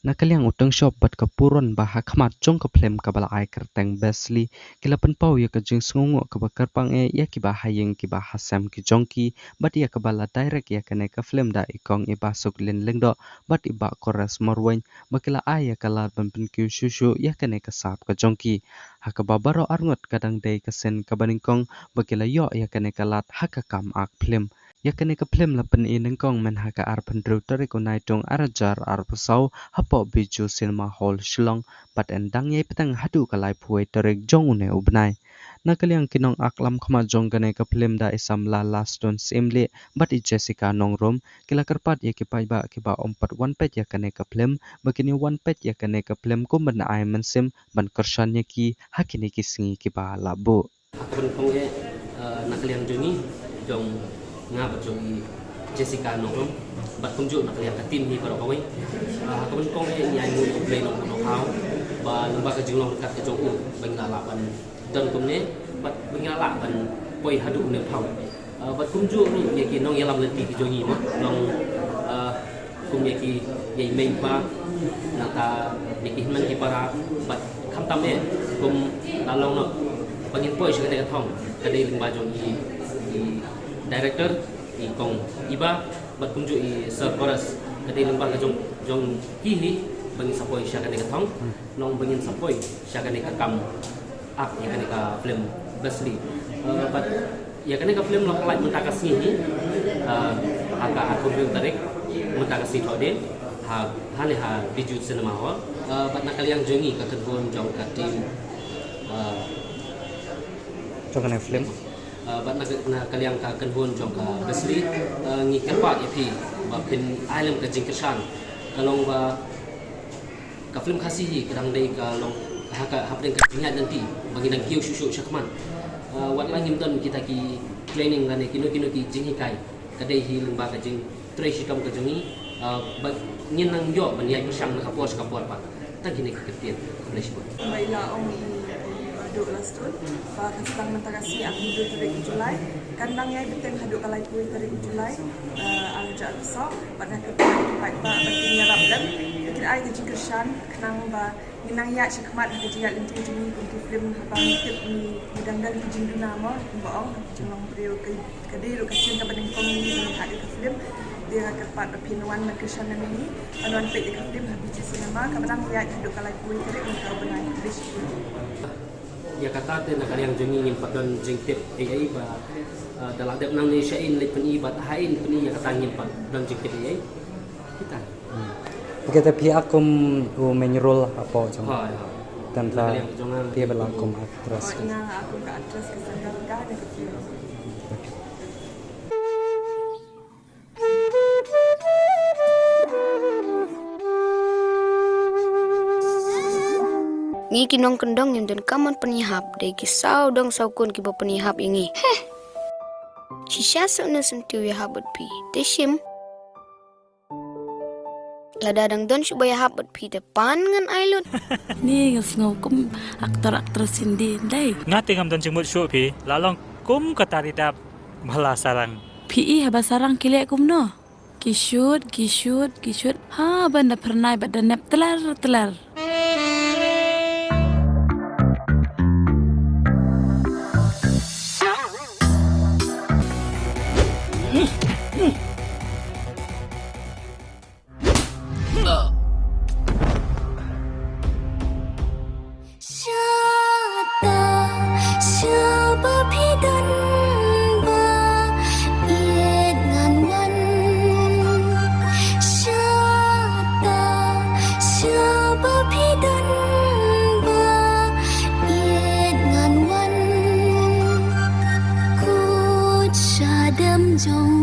Nakaliang utang shop bat kapuron bahak hamat jong kaplem kabala ai kerteng besli kila penpau ya kajing sungungu kabakar pang ya kibahayeng kibahasam ki jongki bat ya kabala direct ya kane ka film da ikong iba suk lin lengdo bat iba koras morwen bakila ai ya kala ban kyu shushu ya kane ka sap ka jongki hakababaro arngot kadang dei kasen kabaningkong bakila yo ya kane kalat hakakam ak film yakane ka film lapan inengkong men haka ar pendru tari kunai tong arajar ar pesau hapo biju cinema hall Shillong pat endang yai petang hadu kalai puai tarik jong une ubnai nakaliang kinong aklam khama jong gane ka film da isam la last don simle bat I Jessica nongrom kila kerpat ya kipai ba kiba ompat one page yakane ka film bakini one page yakane ka film ko ban ai mensim ban kershan ki hakini kisingi kiba labu akun kong nakaliang jongi jong nga ba jong Jessica nongrom bat kunjuk nakaliang ka team ni para kawai akun kong nyai mu play nong no how ba lembaga jinglong dekat ke jong u bangala ban dan kumne bat bangala ban poi hadu ne thau bat kunjuk ni ye ki nong yalam lenti ki jongi mo nong kum ye ki ye mei pa nata ye ki man ki para bat kham tam e kum dalong no bangin poi shaka de thong ka de lembaga jongi director kong iba bat kunju sir chorus kadi lembah jong jong kili bangin sapoi syaka ne thong nong bangin sapoi syaka ne kam ak ya kan ka film basli bat ya kan ka film lok lak mentakasi ni aka aku film tarik mentakasi thode ha ne ha biju cinema hall bat nakaliang jongi ka kedbon jong ka tim jong film bat na kaliang ka kanhon jong ka basli ngi kerpa ipi ba pin alam ka jingkesan kalong ba ka film khasihi kadang dei ka long ha hapdeng ka ingat nanti bagi nang kiu shushu syakman wat langim ton kita ki training ngane kino ki jinghikai kadai hi lemba ka jing treshi kam ka jongi ba ngin nang yo ban yai persang na kapos kapor pa ta gini ka ketian boleh sebut baiklah om haduk last tu, pak kasang mentakasi aku duduk tarik Julai, kandang yang betul haduk kalai kui tarik Julai, arjat besar, pada kepada baik pak bagi nyarap dan, mungkin ada jingkersan, kenang ba, minang ya cekmat ada jiat lenting jemi kunti film habang tip ni mudang-dang jing nama, bohong, jengong beliau kedi lokasi yang kapan kong ni dengan hadir ke film. Dia kepat pinuan kesan ini, anuan pek dekat film habis cinema, kadang dia haduk kalai kui tarik untuk benai tulis. Ya kata te nak yang jengi ngin padon jeng tip ai ba dalam dep nang ni syain le peni ba hain peni ya kata ngin pad dan jeng tip ai kita kita pihak akum menyuruh apa jong ha dan dia berlakum aktris nah aku ke aktris kesandang ka ada kecil Ngi kinong kendong yang dan kaman penihap dai kisau dong saukun kiba penihap ingi. Heh. Shisha sukna sentiu ya habut pi. Teshim. Ladadang don subaya habut pi depan ngan ailut. Ni ngasngau kum aktor-aktris Hindi dai. Ngati ngam don jemut syu pi lalong kum kataridap malah sarang. Pi haba sarang kile kum no. Kishut. Ha banda pernai badan nep telar. Đêm trong